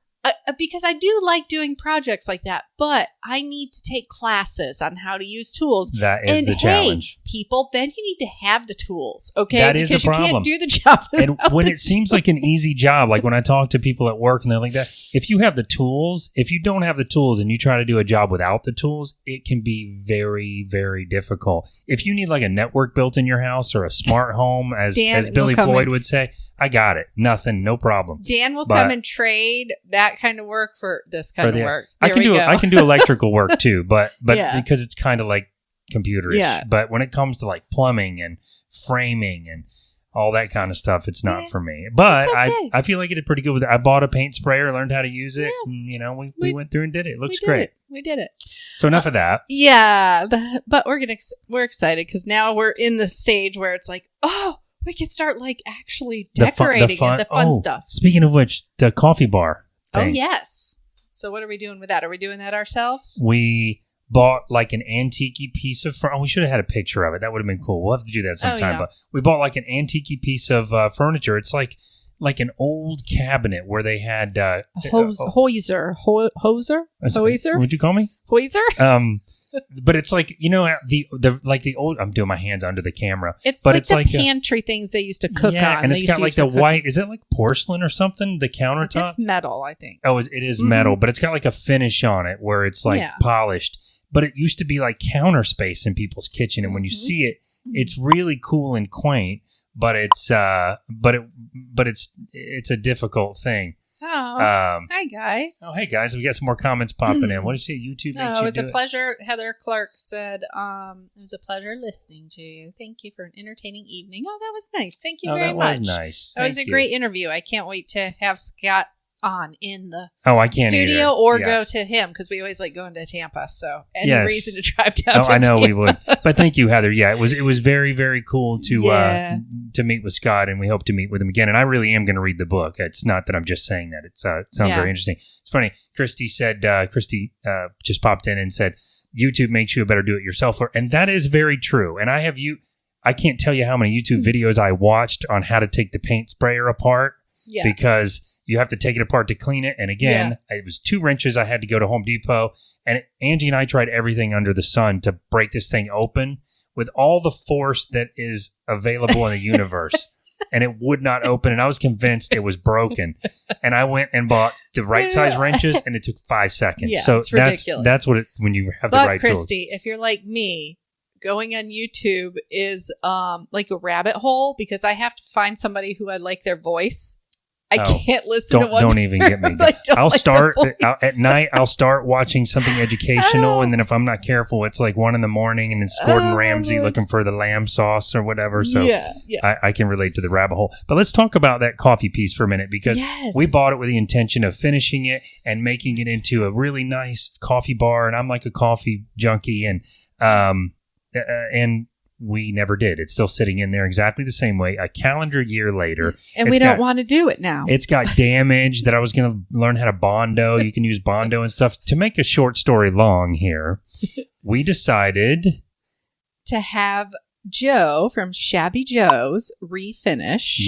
Because I do like doing projects like that, but I need to take classes on how to use tools. That is the challenge. People, then you need to have the tools, okay? That is the problem. You can't do the job And when it seems like an easy job, like when I talk to people at work and they're like that, if you have the tools, if you don't have the tools and you try to do a job without the tools, it can be very, very difficult. If you need like a network built in your house or a smart home, as Billy Floyd would say, I got it. Nothing, no problem. Dan will come and trade that kind of work for this kind of work. I can do electrical work too, but because it's kind of like computerish. Yeah. But when it comes to like plumbing and framing and all that kind of stuff, it's not for me. But okay. I feel like it did pretty good with it. I bought a paint sprayer, learned how to use it. And, we went through and did it. It looks great. We did it. So enough of that. Yeah, but we're excited because now we're in the stage where it's like, oh, we can start like actually decorating the fun stuff. Speaking of which, the coffee bar thing. Oh, yes. So what are we doing with that? Are we doing that ourselves? We bought like an antique piece of we should have had a picture of it. That would have been cool. We'll have to do that sometime. But we bought like an antique piece of furniture. It's like an old cabinet where they had Hoiser. What'd you call me? Hoiser. But it's like, the old. I'm doing my hands under the camera. It's like the pantry things they used to cook on. And it's got like the white. Is it like porcelain or something? The countertop. It's metal, I think. Oh, it is metal, but it's got like a finish on it where it's like polished. But it used to be like counter space in people's kitchen, and when you see it, it's really cool and quaint. But it's it's a difficult thing. Oh, hi guys. Oh, hey guys, we got some more comments popping in. What did you say? YouTube? It was a pleasure. Heather Clark said, "It was a pleasure listening to you. Thank you for an entertaining evening." Oh, that was nice. Thank you very much. That was nice. That was a great interview. I can't wait to have Scott on in the I can't studio or go to him because we always like going to Tampa. So any reason to drive down to I know Tampa. we would. But thank you, Heather. Yeah, it was very, very cool to meet with Scott, and we hope to meet with him again. And I really am going to read the book. It's not that I'm just saying that. It sounds very interesting. It's funny. Christy just popped in and said, YouTube makes you a better do-it-yourselfer. And that is very true. And I can't tell you how many YouTube videos I watched on how to take the paint sprayer apart because you have to take it apart to clean it. And again, it was 2 wrenches. I had to go to Home Depot. And Angie and I tried everything under the sun to break this thing open with all the force that is available in the universe. And it would not open. And I was convinced it was broken. And I went and bought the right size wrenches, and it took 5 seconds. Yeah, so it's ridiculous. That's what when you have the right Christy, tools. if you're like me, going on YouTube is like a rabbit hole because I have to find somebody who I like their voice. I can't listen to one. Don't even get me. I'll start at night. I'll start watching something educational, and then if I'm not careful, it's like 1 a.m. and it's Gordon Ramsay looking for the lamb sauce or whatever. So I can relate to the rabbit hole. But let's talk about that coffee piece for a minute because we bought it with the intention of finishing it and making it into a really nice coffee bar. And I'm like a coffee junkie, and we never did. It's still sitting in there exactly the same way, a calendar year later. And we don't want to do it now. It's got damage that I was going to learn how to Bondo. You can use Bondo and stuff. To make a short story long here, we decided to have Joe from Shabby Joe's refinish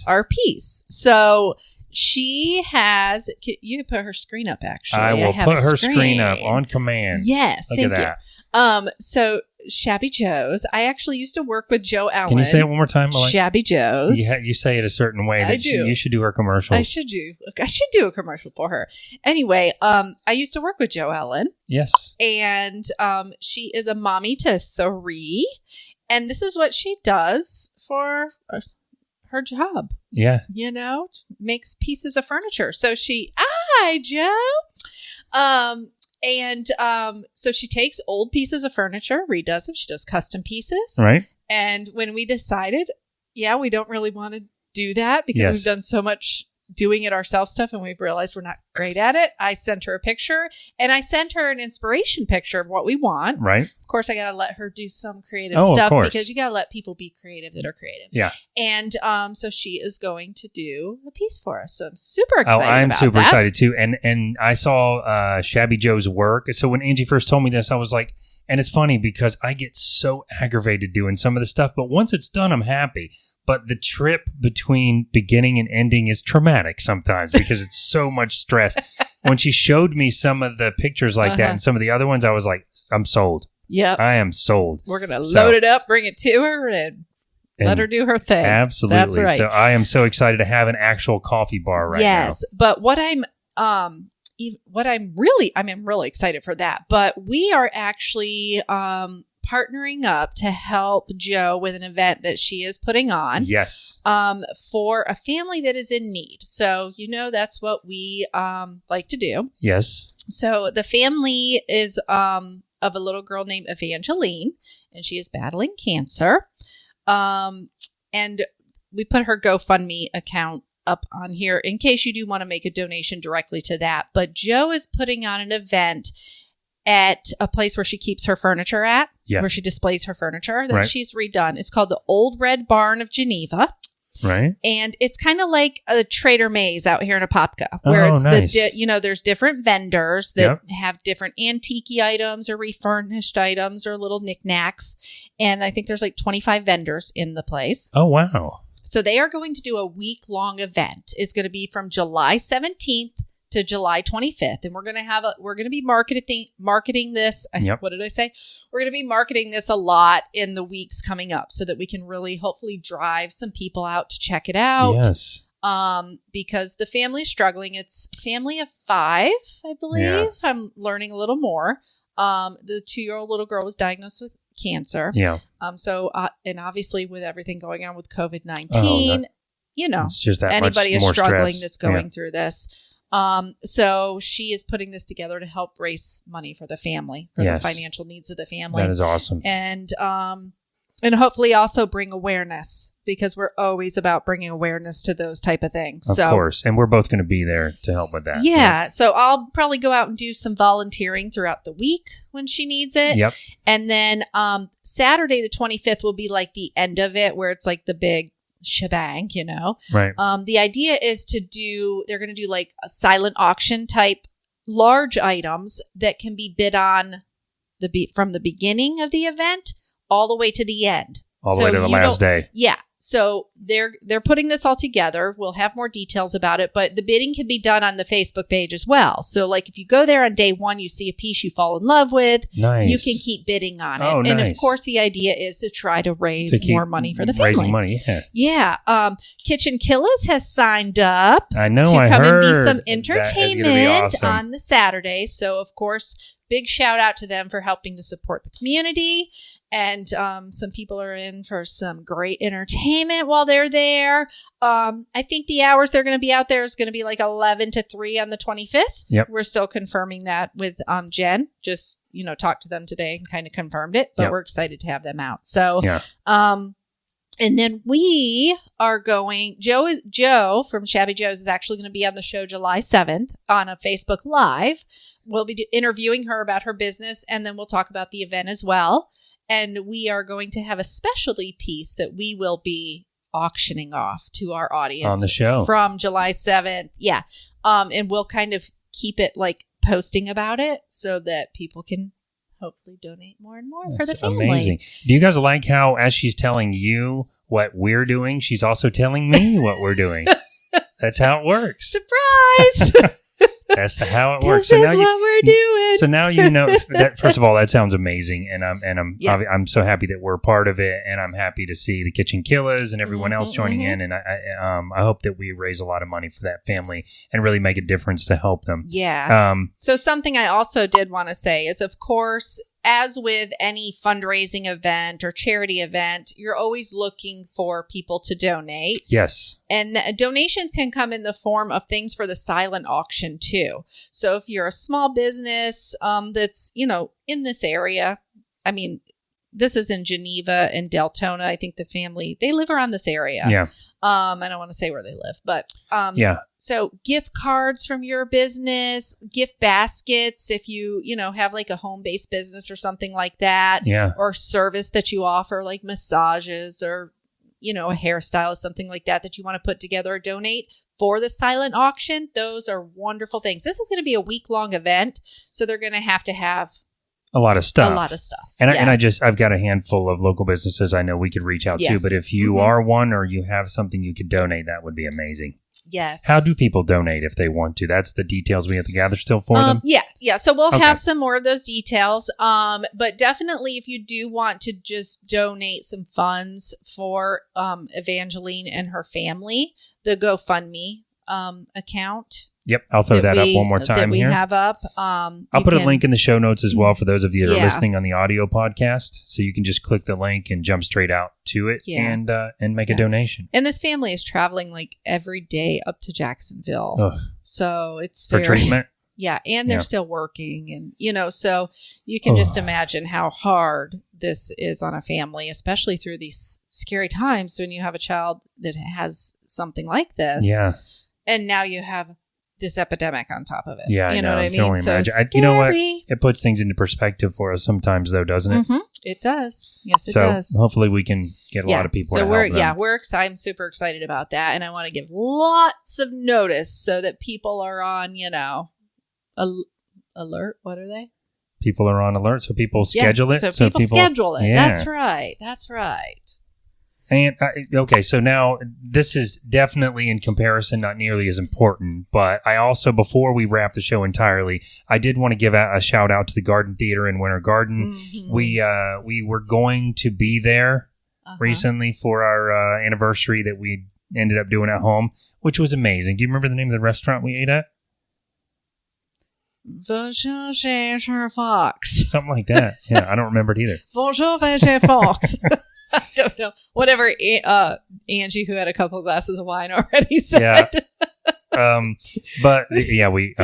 our piece. So she has, you can put her screen up actually. I will put her screen up on command. Yes. Look at that. So Shabby Joe's. I actually used to work with Joe Allen. Can you say it one more time? Shabby Joe's. You say it a certain way. I do. You should do her commercials. I should do a commercial for her. Anyway, I used to work with Joe Allen. Yes. And she is a mommy to 3. And this is what she does for her job. Yeah. Makes pieces of furniture. So hi, Joe. So she takes old pieces of furniture, redoes them. She does custom pieces. Right. And when we decided, we don't really want to do that because we've done so much doing it ourselves stuff and we've realized we're not great at it. I sent her a picture and I sent her an inspiration picture of what we want. Right. Of course, I got to let her do some creative stuff because you got to let people be creative that are creative. Yeah. And so she is going to do a piece for us. So I'm super excited. I'm super excited too. And I saw Shabby Joe's work. So when Angie first told me this, I was like, and it's funny because I get so aggravated doing some of the stuff, but once it's done, I'm happy. But the trip between beginning and ending is traumatic sometimes because it's so much stress. When she showed me some of the pictures like that and some of the other ones, I was like, I'm sold. Yep. I am sold. We're going to load it up, bring it to her, and let her do her thing. Absolutely. That's right. So I am so excited to have an actual coffee bar right now. Yes. But I'm really excited for that. But we are actually partnering up to help Joe with an event that she is putting on. Yes. For a family that is in need. So, that's what we like to do. Yes. So the family is of a little girl named Evangeline, and she is battling cancer. And we put her GoFundMe account up on here in case you do want to make a donation directly to that. But Joe is putting on an event, at a place where she keeps her furniture at, where she displays her furniture that she's redone. It's called the Old Red Barn of Geneva. Right. And it's kind of like a Trader Mays out here in Apopka, where it's nice. There's different vendors that have different antique items or refurbished items or little knickknacks. And I think there's like 25 vendors in the place. Oh, wow. So they are going to do a week-long event. It's going to be from July 17th to July 25th. And we're going to be marketing this. What did I say? We're going to be marketing this a lot in the weeks coming up so that we can really hopefully drive some people out to check it out. Yes. Because the family's struggling. It's a family of 5, I believe. Yeah. I'm learning a little more. The 2-year-old little girl was diagnosed with cancer. Yeah. And obviously with everything going on with COVID-19, it's just that anybody much is more struggling stress. that's going through this. So she is putting this together to help raise money for the family, for the financial needs of the family. That is awesome. And hopefully also bring awareness, because we're always about bringing awareness to those type of things. Of course. And we're both going to be there to help with that. Yeah. So I'll probably go out and do some volunteering throughout the week when she needs it. Yep. And then Saturday the 25th will be like the end of it, where it's like the big shebang, Right. The idea is they're going to do like a silent auction type large items that can be bid on from the beginning of the event all the way to the end. All the way to the last day. Yeah. So they're putting this all together. We'll have more details about it, but the bidding can be done on the Facebook page as well. So like if you go there on day 1, you see a piece you fall in love with, nice. You can keep bidding on it. Oh, and nice. Of course the idea is to try to raise more money for the family. Raising money, yeah. Kitchen Killers has signed up. I know, to I come heard. and be some That entertainment is gonna be awesome. on the Saturday. So of course, big shout out to them for helping to support the community. And some people are in for some great entertainment while they're there. I think the hours they're going to be out there is going to be like 11 to 3 on the 25th. Yep. We're still confirming that with Jen. Just, talked to them today and kind of confirmed it. But we're excited to have them out. So, and then we are going, Joe from Shabby Joe's is actually going to be on the show July 7th on a Facebook Live. We'll be interviewing her about her business, and then we'll talk about the event as well. And we are going to have a specialty piece that we will be auctioning off to our audience on the show from July 7th. Yeah. And we'll kind of keep it like posting about it so that people can hopefully donate more and more for the family. Amazing. Do you guys like how, as she's telling you what we're doing, she's also telling me what we're doing? That's how it works. Surprise! That's how it works. This is what we're doing. So now you know that. First of all, that sounds amazing, and I'm so happy that we're part of it, and I'm happy to see the Kitchen Killers and everyone else joining in, and I hope that we raise a lot of money for that family and really make a difference to help them. Yeah. So something I also did want to say is, of course, as with any fundraising event or charity event, you're always looking for people to donate. Yes. And donations can come in the form of things for the silent auction too. So if you're a small business that's, in this area, I mean, this is in Geneva and Deltona. I think the family, they live around this area. Yeah. I don't want to say where they live, but yeah. So gift cards from your business, gift baskets if you have like a home-based business or something like that. Yeah. Or service that you offer like massages or a hairstylist, something like that you want to put together or donate for the silent auction. Those are wonderful things. This is going to be a week-long event, so they're going to have a lot of stuff. And yes. I've got a handful of local businesses I know we could reach out to, but if you are one or you have something you could donate, that would be amazing. Yes. How do people donate if they want to? That's the details we have to gather still for them? Yeah. So we'll have some more of those details. But definitely if you do want to just donate some funds for Evangeline and her family, the GoFundMe account. Yep, I'll throw that up one more time that we here. have up. I'll put a link in the show notes as well for those of you that are listening on the audio podcast. So you can just click the link and jump straight out to it and make a donation. And this family is traveling like every day up to Jacksonville. Ugh. So it's for treatment. Yeah, and they're still working, and so you can just imagine how hard this is on a family, especially through these scary times when you have a child that has something like this. Yeah. And now you have this epidemic on top of it. Yeah, you know what I I can mean? only So imagine. scary. You know what? It puts things into perspective for us sometimes, though, doesn't it? Mm-hmm. It does. Yes, it so does. hopefully we can get a lot of people. So to we're help them. we're excited. I'm super excited about that, and I want to give lots of notice so that people are on alert. What are they? People are on alert, so people schedule it. So people schedule it. Yeah. That's right. That's right. And okay, so now this is definitely in comparison not nearly as important, but I also, before we wrap the show entirely, I did want to give a shout out to the Garden Theater in Winter Garden. Mm-hmm. We were going to be there recently for our anniversary that we ended up doing at home, which was amazing. Do you remember the name of the restaurant we ate at? Bonjour, Fox. Something like that. Yeah, I don't remember it either. Bonjour, Fox. I don't know. Whatever Angie, who had a couple glasses of wine already, said. Yeah. But yeah, we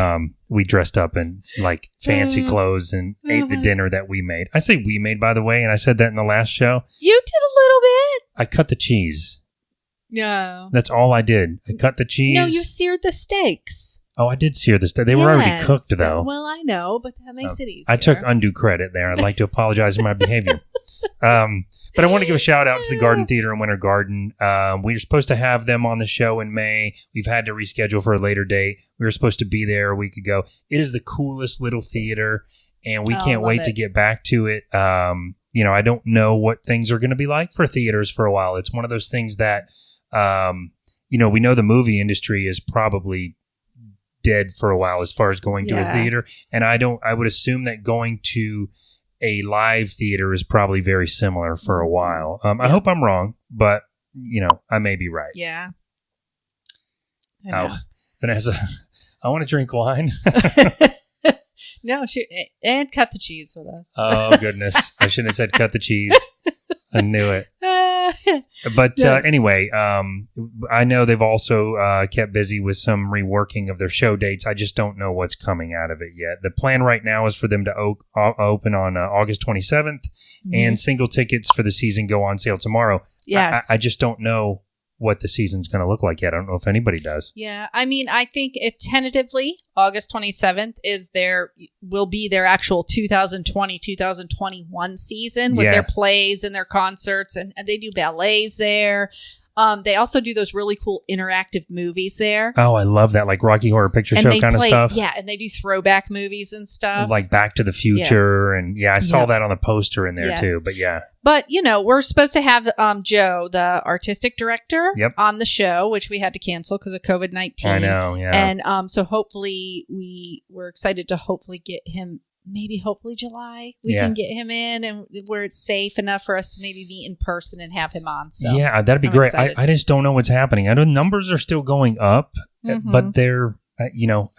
dressed up in like fancy clothes and ate the dinner that we made. I say we made, by the way, and I said that in the last show. You did a little bit. I cut the cheese. No. That's all I did. I cut the cheese. No, you seared the steaks. Oh, I did sear the steak. They were already cooked, though. Well, I know, but that makes it easier. I took undue credit there. I'd like to apologize for my behavior. But I want to give a shout out to the Garden Theater in Winter Garden. We were supposed to have them on the show in May. We've had to reschedule for a later date. We were supposed to be there a week ago. It is the coolest little theater, and we can't wait to get back to it. I don't know what things are going to be like for theaters for a while. It's one of those things that, we know the movie industry is probably dead for a while as far as going to a theater. And I would assume that going to a live theater is probably very similar for a while. I hope I'm wrong, but I may be right. Yeah. Vanessa, I want to drink wine. No, and cut the cheese with us. Oh, goodness. I shouldn't have said cut the cheese. I knew it. But anyway, I know they've also kept busy with some reworking of their show dates. I just don't know what's coming out of it yet. The plan right now is for them to open on August 27th, and single tickets for the season go on sale tomorrow. Yes. I just don't know what the season's going to look like yet. I don't know if anybody does. Yeah. I mean, I think it tentatively August 27th will be their actual 2020-2021 season with their plays and their concerts, and they do ballets there. They also do those really cool interactive movies there. Oh, I love that, like Rocky Horror Picture Show kind of stuff. Yeah, and they do throwback movies and stuff. Like Back to the Future, and I saw that on the poster in there too, but yeah. But, we're supposed to have Joe, the artistic director, on the show, which we had to cancel because of COVID-19. I know, yeah. And so hopefully we're excited to hopefully get him, hopefully July, we can get him in and where it's safe enough for us to maybe meet in person and have him on. So yeah, that'd be great. I just don't know what's happening. I know numbers are still going up, but they're, I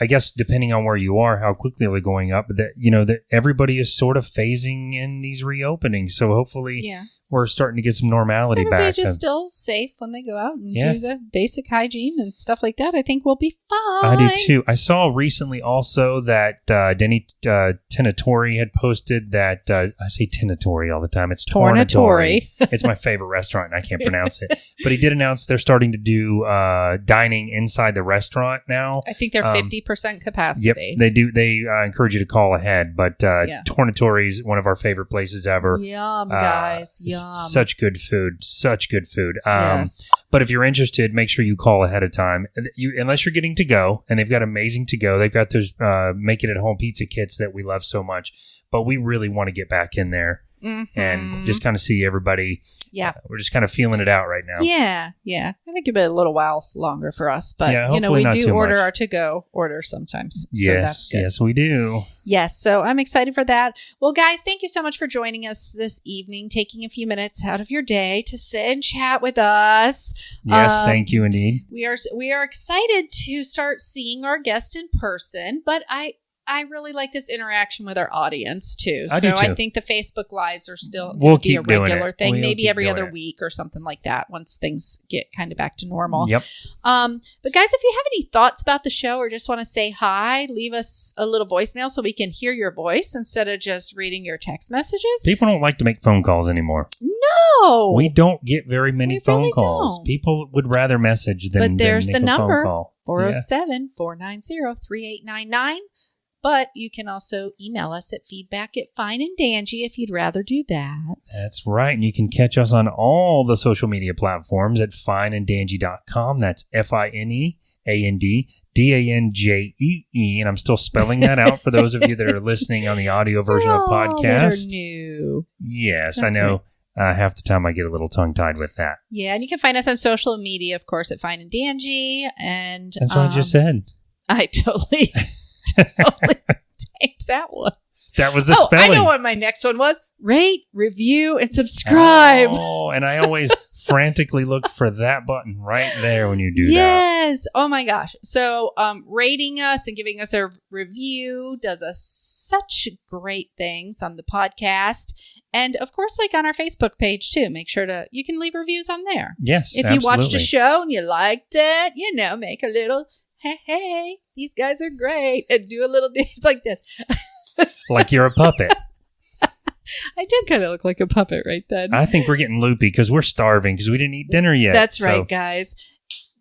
guess depending on where you are, how quickly they're going up, that everybody is sort of phasing in these reopenings. So hopefully we're starting to get some normality Everybody back. just still safe when they go out and do the basic hygiene and stuff like that. I think we'll be fine. I do too. I saw recently also that Denny Tenatori had posted that, I say Tenatori all the time. It's Tornatori. It's my favorite restaurant and I can't pronounce it. But he did announce they're starting to do dining inside the restaurant now. I think they're 50% capacity. Yep, they do. They encourage you to call ahead. But Tornatori is one of our favorite places ever. Yum, guys. Yum. Such good food. Yes. But if you're interested, make sure you call ahead of time. Unless you're getting to go, and they've got amazing to go. They've got those make it at home pizza kits that we love so much. But we really want to get back in there and just kind of see everybody. Yeah. We're just kind of feeling it out right now. Yeah. I think it'll be a little while longer for us, but we do order our to-go order sometimes. So that's good. Yes, we do. Yes, so I'm excited for that. Well, guys, thank you so much for joining us this evening, taking a few minutes out of your day to sit and chat with us. Yes, thank you indeed. We are excited to start seeing our guest in person, but I really like this interaction with our audience too. I think the Facebook Lives are still going to be a regular thing, maybe every other week or something like that once things get kind of back to normal. Yep. But guys, if you have any thoughts about the show or just want to say hi, leave us a little voicemail so we can hear your voice instead of just reading your text messages. People don't like to make phone calls anymore. No. We don't get very many We phone really calls. don't. People would rather message than But there's than the make a phone number, call. 407-490-3899. But you can also email us at feedback@fineanddangy if you'd rather do that. That's right. And you can catch us on all the social media platforms at fineanddangy.com. That's FINEANDDANJEE. And I'm still spelling that out for those of you that are listening on the audio version of the That podcast. are new. Yes, That's I know. Half the time I get a little tongue-tied with that. Yeah, and you can find us on social media, of course, at Fine and Dangy. And That's what I just said. I totally tanked that one. That was the spelling. I know what my next one was. Rate, review, and subscribe. Oh, and I always frantically look for that button right there when you do that. Yes. Oh my gosh. So rating us and giving us a review does such great things on the podcast. And of course, like on our Facebook page too. Make sure you can leave reviews on there. Yes, If you watched a show and you liked it, make a little, hey, these guys are great. And do a little dance like this. Like you're a puppet. I did kind of look like a puppet right then. I think we're getting loopy because we're starving because we didn't eat dinner yet. That's right, guys.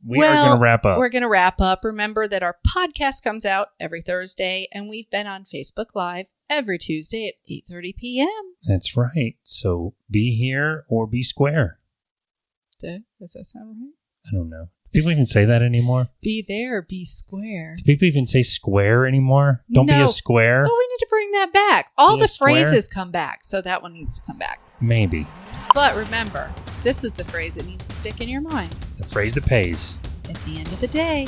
We are going to wrap up. We're going to wrap up. Remember that our podcast comes out every Thursday, and we've been on Facebook Live every Tuesday at 8:30 p.m. That's right. So be here or be square. Does that sound right? I don't know. Do people even say that anymore? Be there, be square. Do people even say square anymore? Don't be No. a square? Oh, we need to bring that back. All Be a the square? phrases come back, so that one needs to come back. Maybe. But remember, this is the phrase that needs to stick in your mind. The phrase that pays. At the end of the day,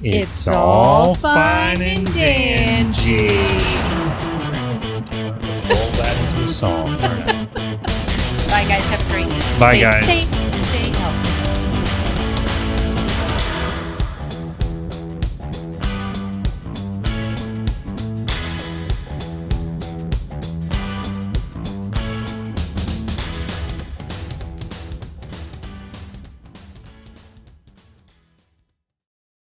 It's all fine and dangy. Roll that into a song. All right. Bye, guys. Have a great night. Bye, Stay guys. safe.